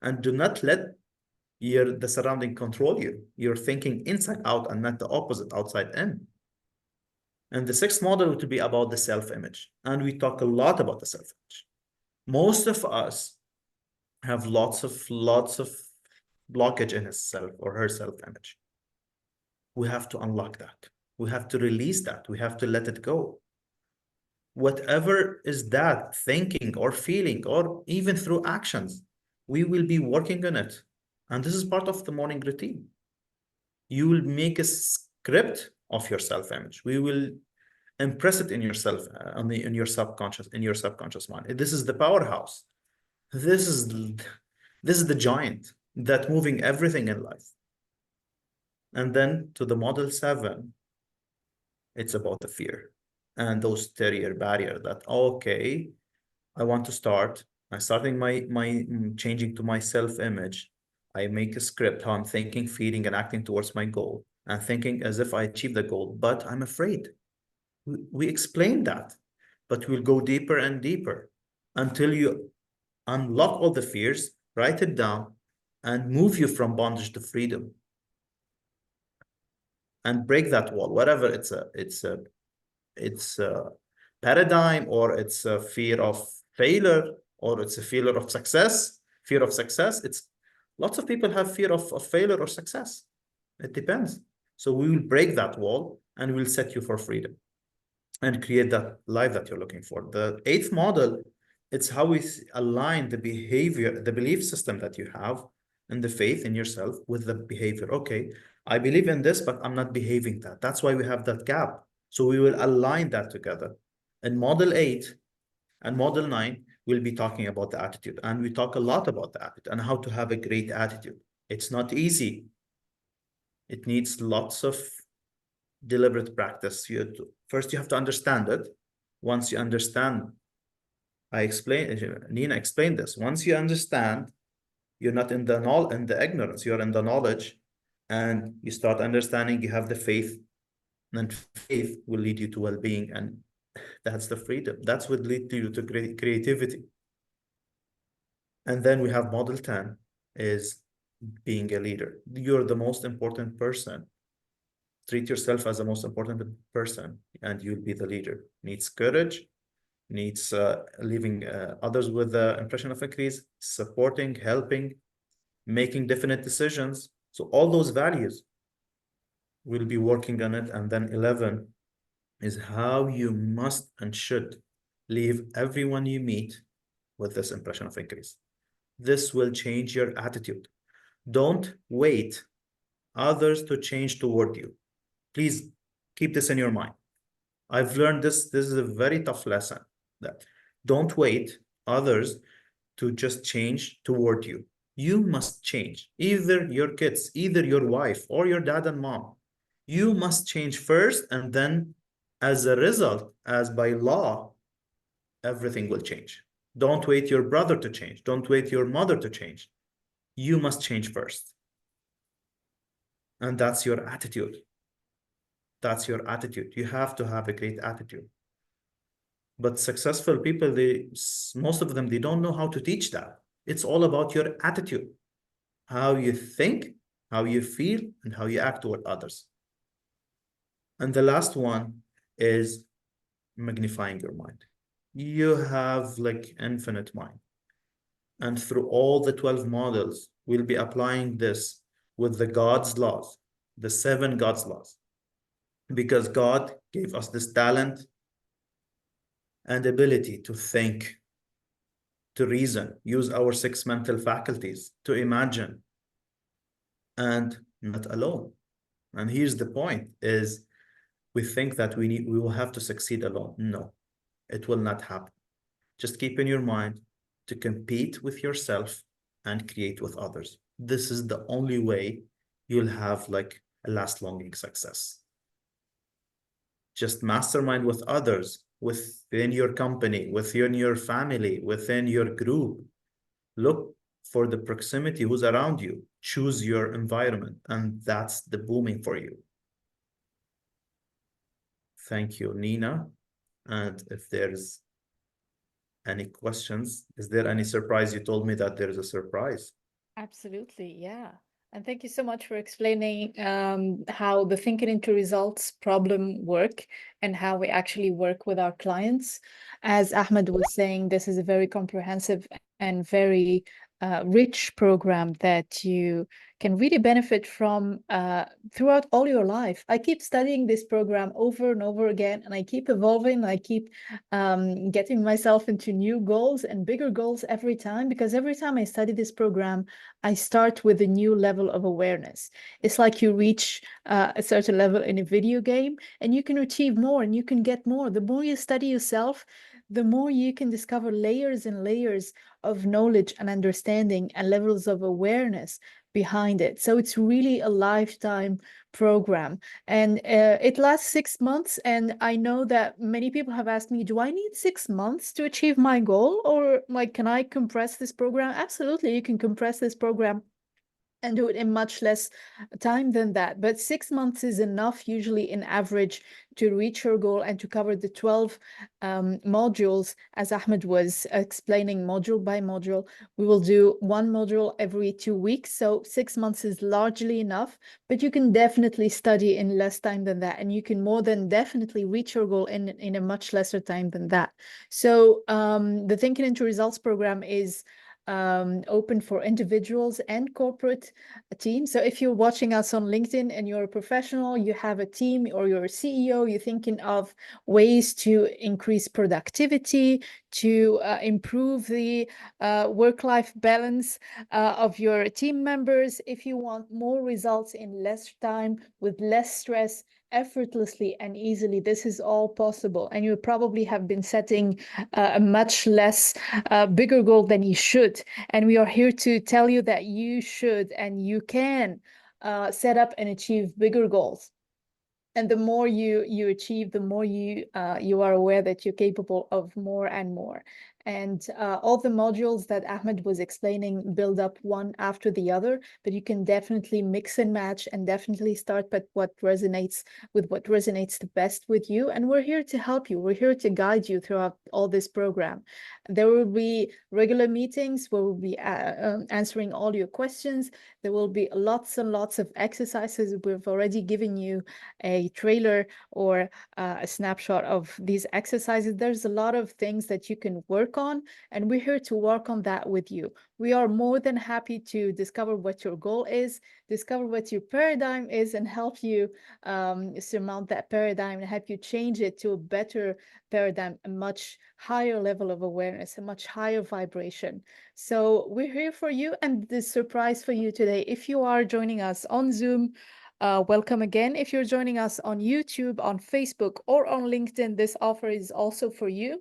and do not let the surrounding control you. You're thinking inside out and not the opposite, outside in. And the 6th model would be about the self-image. And we talk a lot about the self-image. Most of us have lots of blockage in his self or her self-image. We have to unlock that. We have to release that. We have to let it go. Whatever is that thinking or feeling, or even through actions, we will be working on it. And this is part of the morning routine. You will make a script of your self-image. We will impress it in yourself, in your subconscious mind. This is the powerhouse. This is the giant that moving everything in life. And then to the model 7, it's about the fear and those barrier that, okay, I want to start. I'm starting my changing to my self-image. I make a script how I'm thinking, feeling, and acting towards my goal, and thinking as if I achieve the goal, but I'm afraid. We explain that, but we'll go deeper and deeper until you unlock all the fears, write it down, and move you from bondage to freedom. And break that wall, whatever it's a paradigm, or it's a fear of failure, or it's a fear of success. Fear of success. It's lots of people have fear of failure or success. It depends. So we will break that wall and we'll set you for freedom and create that life that you're looking for. The 8th model, it's how we align the behavior, the belief system that you have, and the faith in yourself with the behavior. Okay, I believe in this, but I'm not behaving that. That's why we have that gap. So we will align that together. In model 8 and model 9, we'll be talking about the attitude. And we talk a lot about the attitude and how to have a great attitude. It's not easy. It needs lots of deliberate practice. First, you have to understand it. Once you understand, Nina explained this. Once you understand, you're not in the ignorance, you're in the knowledge, and you start understanding, you have the faith, and faith will lead you to well-being, and that's the freedom. That's what lead you to creativity. And then we have model 10 is being a leader. You're the most important person. Treat yourself as the most important person, and you'll be the leader. Needs courage, needs leaving others with the impression of increase, supporting, helping, making definite decisions. So all those values, we'll be working on it. And then 11 is how you must and should leave everyone you meet with this impression of increase. This will change your attitude. Don't wait others to change toward you. Please keep this in your mind. I've learned this. This is a very tough lesson. That don't wait others to just change toward you. You must change. Either your kids, either your wife, or your dad and mom. You must change first, and then as a result, as by law, everything will change. Don't wait your brother to change. Don't wait your mother to change. You must change first. And that's your attitude. That's your attitude. You have to have a great attitude. But successful people, most of them, they don't know how to teach that. It's all about your attitude, how you think, how you feel, and how you act toward others. And the last one is magnifying your mind. You have like infinite mind. And through all the 12 models, we'll be applying this with the God's laws, the 7 God's laws. Because God gave us this talent and ability to think, to reason, use our 6 mental faculties, to imagine, and not alone. And here's the point is we think that we will have to succeed alone. No, it will not happen. Just keep in your mind to compete with yourself and create with others. This is the only way you'll have like a last-longing success. Just mastermind with others, within your company, within your family, within your group. Look for the proximity who's around you. Choose your environment, and that's the booming for you. Thank you, Nina. And if there's any questions, is there any surprise? You told me that there is a surprise. Absolutely, yeah. And thank you so much for explaining how the thinking into results problem work and how we actually work with our clients. As Ahmed was saying, this is a very comprehensive and very rich program that you can really benefit from throughout all your life. I keep studying this program over and over again, and I keep evolving. I keep getting myself into new goals and bigger goals every time, because every time I study this program, I start with a new level of awareness. It's like you reach a certain level in a video game and you can achieve more and you can get more. The more you study yourself, the more you can discover layers and layers of knowledge and understanding and levels of awareness behind it. So it's really a lifetime program, and it lasts 6 months. And I know that many people have asked me, do I need 6 months to achieve my goal, or like, can I compress this program? Absolutely, you can compress this program and do it in much less time than that. But 6 months is enough, usually in average, to reach your goal and to cover the 12 modules, as Ahmed was explaining, module by module. We will do one module every 2 weeks. So 6 months is largely enough, but you can definitely study in less time than that. And you can more than definitely reach your goal in a much lesser time than that. So the Thinking into Results program is open for individuals and corporate teams. So if you're watching us on LinkedIn and you're a professional, you have a team, or you're a CEO, you're thinking of ways to increase productivity, to improve the work-life balance of your team members. If you want more results in less time, with less stress, effortlessly and easily, this is all possible. And you probably have been setting a much less bigger goal than you should. And we are here to tell you that you should and you can set up and achieve bigger goals. And the more you achieve, the more you are aware that you're capable of more and more. And all the modules that Ahmed was explaining build up one after the other, but you can definitely mix and match and definitely start with what resonates the best with you. And we're here to help you. We're here to guide you throughout all this program. There will be regular meetings where we'll be answering all your questions. There will be lots and lots of exercises. We've already given you a trailer or a snapshot of these exercises. There's a lot of things that you can work on, and we're here to work on that with you. We are more than happy to discover what your goal is, discover what your paradigm is, and help you surmount that paradigm and help you change it to a better paradigm, a much higher level of awareness, a much higher vibration. So we're here for you, and the surprise for you today, if you are joining us on Zoom, welcome again. If you're joining us on YouTube, on Facebook, or on LinkedIn, this offer is also for you.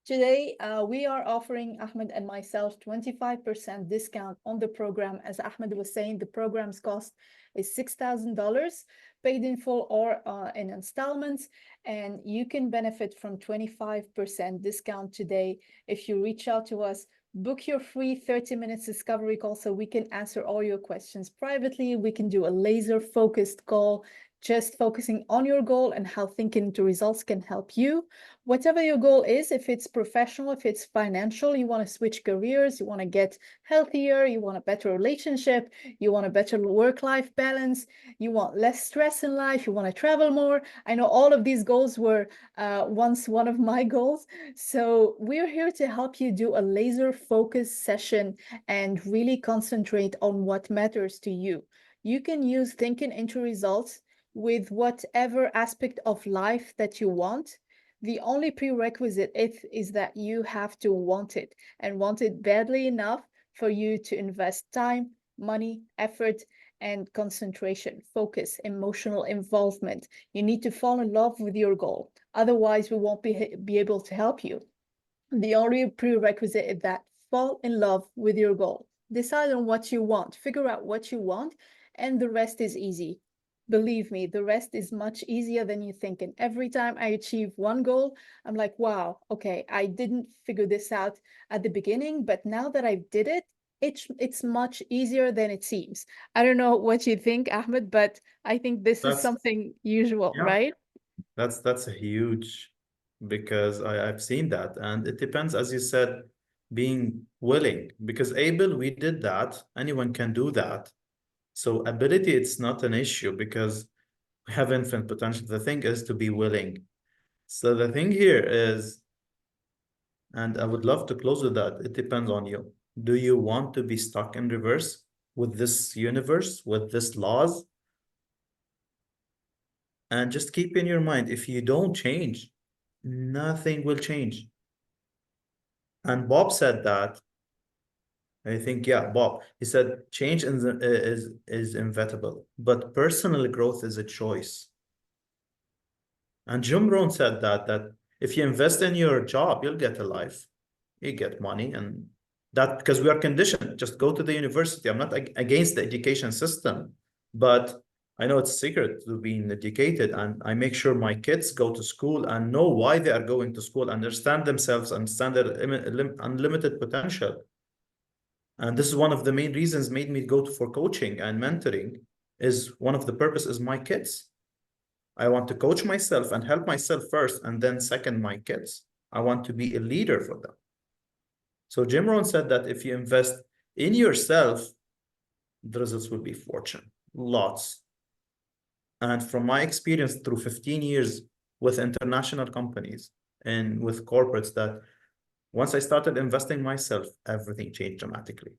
Today, we are offering, Ahmed and myself, 25% discount on the program. As Ahmed was saying, the program's cost is $6,000, paid in full or in installments. And you can benefit from 25% discount today if you reach out to us. Book your free 30 minutes discovery call so we can answer all your questions privately. We can do a laser focused call, just focusing on your goal and how Thinking into Results can help you. Whatever your goal is, if it's professional, if it's financial, you want to switch careers, you want to get healthier, you want a better relationship, you want a better work-life balance, you want less stress in life, you want to travel more. I know all of these goals were once one of my goals. So we're here to help you do a laser focus session and really concentrate on what matters to you. You can use Thinking into Results with whatever aspect of life that you want. The only prerequisite is that you have to want it, and want it badly enough for you to invest time, money, effort, and concentration, focus, emotional involvement. You need to fall in love with your goal. Otherwise, we won't be able to help you. The only prerequisite is that fall in love with your goal. Decide on what you want, figure out what you want, and the rest is easy. Believe me, the rest is much easier than you think. And every time I achieve one goal, I'm like, wow, okay, I didn't figure this out at the beginning, but now that I did it, it's much easier than it seems. I don't know what you think, Ahmed, but I think this is That's something usual, yeah, right? that's a huge, because I've seen that, and it depends, as you said, being willing. Because able, we did that. Anyone can do that. So ability, it's not an issue because we have infinite potential. The thing is to be willing. So the thing here is, and I would love to close with that, it depends on you. Do you want to be stuck in reverse with this universe, with this laws? And just keep in your mind, if you don't change, nothing will change. And Bob said that. I think, yeah, Bob. He said change is inevitable, but personal growth is a choice. And Jim Rohn said that if you invest in your job, you'll get a life, you get money, and that, because we are conditioned. Just go to the university. I'm not against the education system, but I know it's secret to being educated, and I make sure my kids go to school and know why they are going to school, understand themselves, understand their unlimited potential. And this is one of the main reasons made me go for coaching and mentoring. Is one of the purpose is my kids. I want to coach myself and help myself first, and then second, my kids. I want to be a leader for them. So Jim Rohn said that if you invest in yourself, the results will be fortune, lots. And from my experience through 15 years with international companies and with corporates, that once I started investing myself, everything changed dramatically.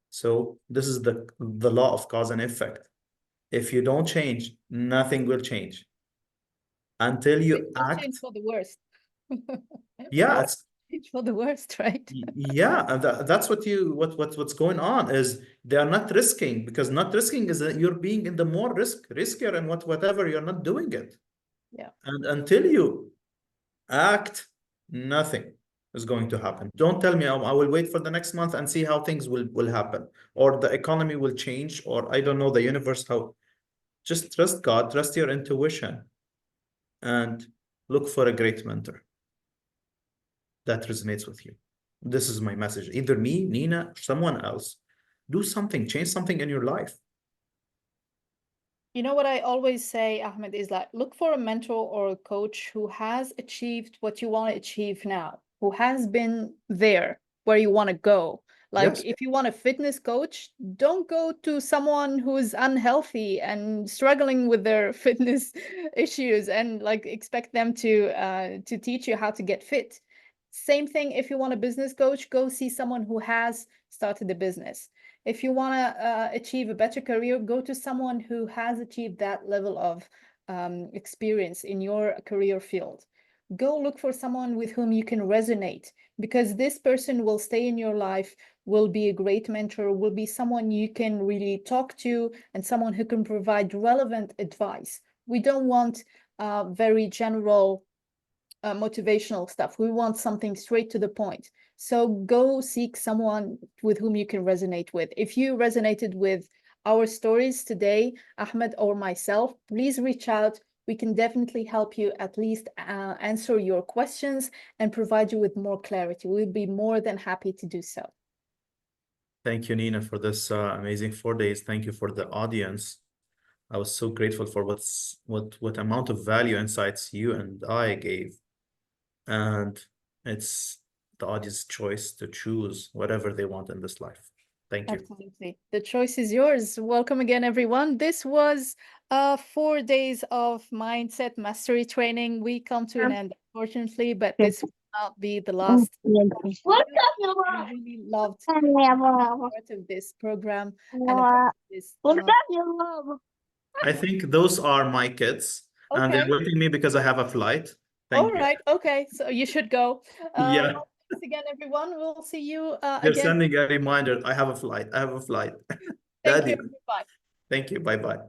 So this is the law of cause and effect. If you don't change, nothing will change until It you will change act. for the worst. Yeah, Or it's change for the worst, right? yeah, and that's what's going on is they are not risking, because not risking is that you're being in the more riskier, and whatever you're not doing it. Yeah. And until you act, nothing is going to happen. Don't tell me, I will wait for the next month and see how things will happen, or the economy will change, or I don't know, the universe how. Just trust God, trust your intuition, and look for a great mentor that resonates with you. This is my message. Either me, Nina, someone else. Do something, change something in your life. You know what I always say, Ahmed, is that look for a mentor or a coach who has achieved what you want to achieve now, who has been there where you want to go. Like Yes. if you want a fitness coach, don't go to someone who's unhealthy and struggling with their fitness issues and like expect them to teach you how to get fit. Same thing if you want a business coach, go see someone who has started a business. If you want to achieve a better career, go to someone who has achieved that level of experience in your career field. Go look for someone with whom you can resonate, because this person will stay in your life, will be a great mentor, will be someone you can really talk to, and someone who can provide relevant advice. We don't want very general motivational stuff. We want something straight to the point. So go seek someone with whom you can resonate with. If you resonated with our stories today, Ahmed or myself, please reach out. We can definitely help you at least answer your questions and provide you with more clarity. We'd be more than happy to do so. Thank you, Nina, for this amazing 4 days. Thank you for the audience. I was so grateful for what amount of value insights you and I gave. And it's the audience choice to choose whatever they want in this life. Thank you. Absolutely. The choice is yours. Welcome again, everyone. This was 4 days of mindset mastery training. We come to an end, unfortunately, but this will not be the last. I really loved part of this program and a part of this. I think those are my kids, and they're Okay. waiting me because I have a flight. All Thank you. right. Okay. So you should go. Yeah, Well, thanks again, everyone. We'll see you they're again. sending a reminder. I have a flight. I have a flight. Thank you. Daddy, Bye. thank you. Bye bye.